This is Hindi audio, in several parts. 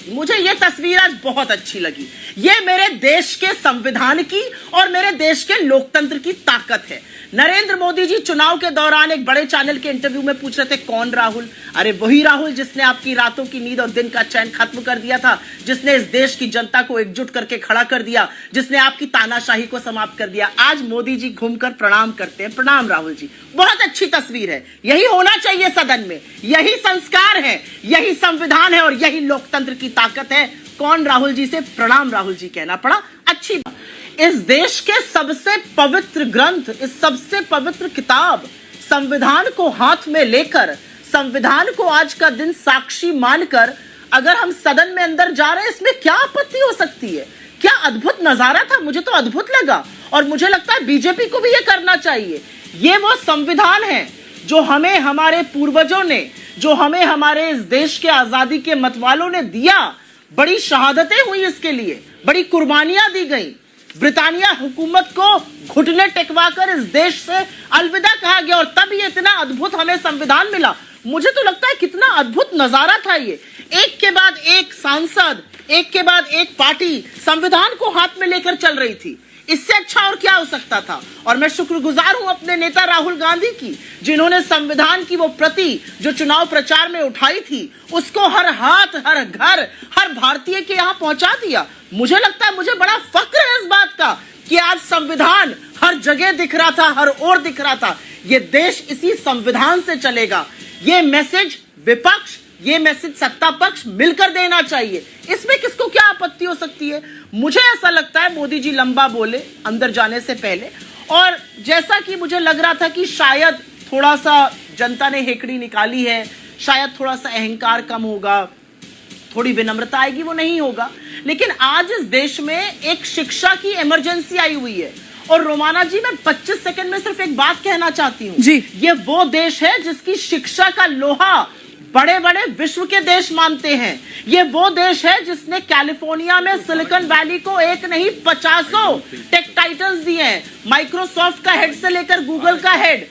थी। मुझे ये तस्वीर आज बहुत अच्छी लगी। ये मेरे देश के संविधान की और मेरे देश के लोकतंत्र की ताकत है। नरेंद्र मोदी जी चुनाव के दौरान एक बड़े चैनल के इंटरव्यू में पूछ रहे थे कौन राहुल। अरे वही राहुल जिसने आपकी रातों की नींद और दिन का चैन खत्म कर दिया था, जिसने इस देश की जनता को एकजुट करके खड़ा कर दिया, जिसने आपकी तानाशाही को समाप्त कर दिया। आज मोदी जी घूमकर प्रणाम करते हैं। प्रणाम राहुल जी, बहुत अच्छी तस्वीर है। यही होना चाहिए सदन में, यही संस्कार है, यही संविधान है और यही लोकतंत्र की ताकत है। कौन राहुल जी से प्रणाम राहुल जी कहना पड़ा, अच्छी बात। इस देश के सबसे पवित्र ग्रंथ, इस सबसे पवित्र किताब संविधान को हाथ में लेकर, संविधान को आज का दिन साक्षी मानकर अगर हम सदन में अंदर जा रहे हैं, इसमें क्या आपत्ति हो सकती है? क्या अद्भुत नजारा था, मुझे तो अद्भुत लगा और मुझे लगता है बीजेपी को भी ये करना चाहिए। ये वो संविधान है जो हमें हमारे पूर्वजों ने, जो हमें हमारे इस देश के आजादी के मतवालों ने दिया। बड़ी शहादतें हुई इसके लिए, बड़ी कुर्बानियां दी गई। ब्रिटानिया हुकूमत को घुटने टेकवाकर इस देश से अलविदा कहा गया और तब ये इतना अद्भुत हमें संविधान मिला। मुझे तो लगता है कितना अद्भुत नजारा था ये। एक के बाद एक सांसद, एक के बाद एक पार्टी संविधान को हाथ में लेकर चल रही थी। इससे अच्छा और क्या हो सकता था? और मैं शुक्रगुजार हूं अपने नेता राहुल गांधी की, जिन्होंने संविधान की वो प्रति जो चुनाव प्रचार में उठाई थी, उसको हर हाथ, हर घर, हर भारतीय के यहां पहुंचा दिया। मुझे लगता है, मुझे बड़ा फक्र है इस बात का कि आज संविधान हर जगह दिख रहा था, हर ओर दिख रहा था। ये देश इसी संविधान से चलेगा। ये मैसेज विपक्ष, ये मैसेज सत्ता पक्ष मिलकर देना चाहिए। इसमें किसको क्या आपत्ति हो सकती है? मुझे ऐसा लगता है मोदी जी लंबा बोले अंदर जाने से पहले, और जैसा कि मुझे लग रहा था कि शायद थोड़ा सा जनता ने हेकड़ी निकाली है, शायद थोड़ा सा अहंकार कम होगा, थोड़ी विनम्रता आएगी, वो नहीं होगा। लेकिन आज इस देश में एक शिक्षा की इमरजेंसी आई हुई है। और रोमाना जी, मैं 25 सेकंड में सिर्फ एक बात कहना चाहती हूँ जी। ये वो देश है जिसकी शिक्षा का लोहा बड़े बड़े विश्व के देश मानते हैं। ये वो देश है जिसने कैलिफोर्निया में सिलिकॉन वैली को एक नहीं 50 टेक टाइटल्स दिए हैं। माइक्रोसॉफ्ट का हेड से लेकर गूगल का हेड,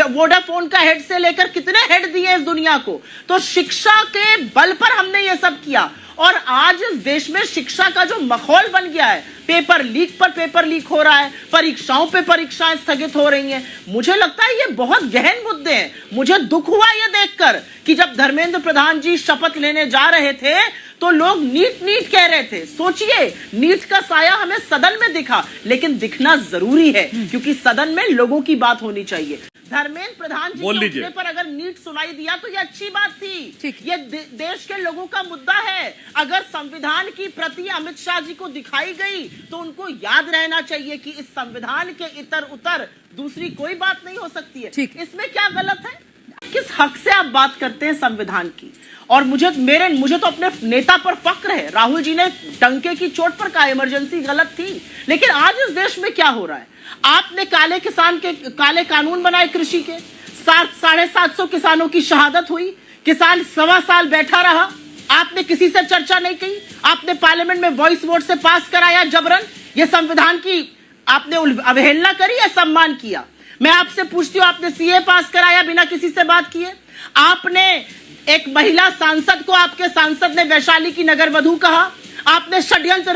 वोडाफोन का हेड से लेकर कितने हेड दिए इस दुनिया को। तो शिक्षा के बल पर हमने ये सब किया। और आज इस देश में शिक्षा का जो माहौल बन गया है, पेपर लीक पर पेपर लीक हो रहा है, परीक्षाओं पे परीक्षाएं स्थगित हो रही हैं। मुझे लगता है ये बहुत गहन मुद्दे हैं। मुझे दुख हुआ ये देखकर कि जब धर्मेंद्र प्रधान जी शपथ लेने जा रहे थे तो लोग नीट नीट कह रहे थे। सोचिए, नीट का साया हमें सदन में दिखा, लेकिन दिखना जरूरी है क्योंकि सदन में लोगों की बात होनी चाहिए। धर्मेंद्र प्रधान जी के उठने पर अगर नीट सुनाई दिया तो ये अच्छी बात थी। ये देश के लोगों का मुद्दा है। अगर संविधान की प्रति अमित शाह जी को दिखाई गई तो उनको याद रहना चाहिए कि इस संविधान के इतर उतर दूसरी कोई बात नहीं हो सकती है। इसमें क्या गलत है? किस हक से आप बात करते हैं संविधान की? और मुझे तो अपने नेता पर फक्र है। राहुल जी ने डंके की चोट पर कहा इमरजेंसी गलत थी, लेकिन आज इस देश में क्या हो रहा है? आपने काले कानून बनाए कृषि के, 750 किसानों की शहादत हुई, किसान 1.25 साल बैठा रहा, आपने किसी से चर्चा नहीं की। आपने पार्लियामेंट में वॉइस वोट से पास कराया जबरन। ये संविधान की आपने अवहेलना करी या सम्मान किया? मैं आपसे पूछती हूँ, आपने सीए पास कराया बिना किसी से बात किए? आपने एक महिला सांसद को, आपके सांसद ने वैशाली की नगर वधू कहा। आपने षड्यंत्र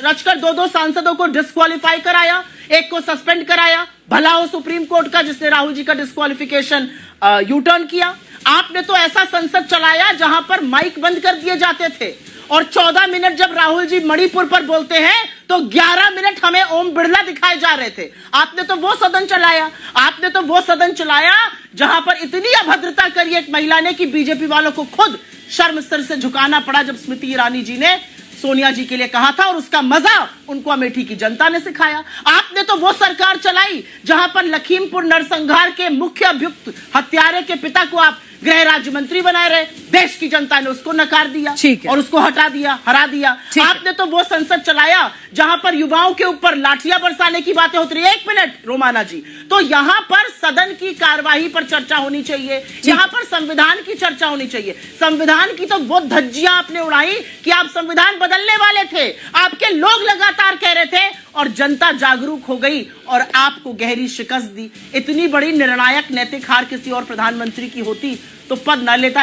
रचकर 2 सांसदों को डिस्क्वालीफाई कराया, एक को सस्पेंड कराया। भला हो सुप्रीम कोर्ट का जिसने राहुल जी का डिस्क्वालिफिकेशन यू टर्न किया। आपने तो ऐसा संसद चलाया जहां पर माइक बंद कर दिए जाते थे और 14 मिनट जब राहुल जी मणिपुर पर बोलते हैं तो 11 मिनट हमें ओम बिरला दिखाए जा रहे थे। आपने तो वो सदन चलाया, जहां पर इतनी अभद्रता करी एक महिला ने कि बीजेपी वालों को खुद शर्म सिर से झुकाना पड़ा जब स्मृति ईरानी जी ने सोनिया जी के लिए कहा था, और उसका मजा उनको अमेठी की जनता ने सिखाया। आपने तो वो सरकार चलाई जहां पर लखीमपुर नरसंहार के मुख्य अभियुक्त हत्यारे के पिता को आप गृह राज्य मंत्री बनाए रहे। देश की जनता ने उसको नकार दिया और उसको हरा दिया। आपने तो वो संसद चलाया जहां पर युवाओं के ऊपर लाठियां बरसाने की बातें होती रही। 1 मिनट रोमाना जी, तो यहां पर सदन की कार्यवाही पर चर्चा होनी चाहिए, यहां पर संविधान की चर्चा होनी चाहिए। संविधान की तो वो धज्जियां आपने उड़ाई कि आप संविधान बदलने वाले थे, आपके लोग लगातार कह रहे थे और जनता जागरूक हो गई और आपको गहरी शिकस्त दी। इतनी बड़ी निर्णायक नैतिक हार किसी और प्रधानमंत्री की होती तो पद न लेता।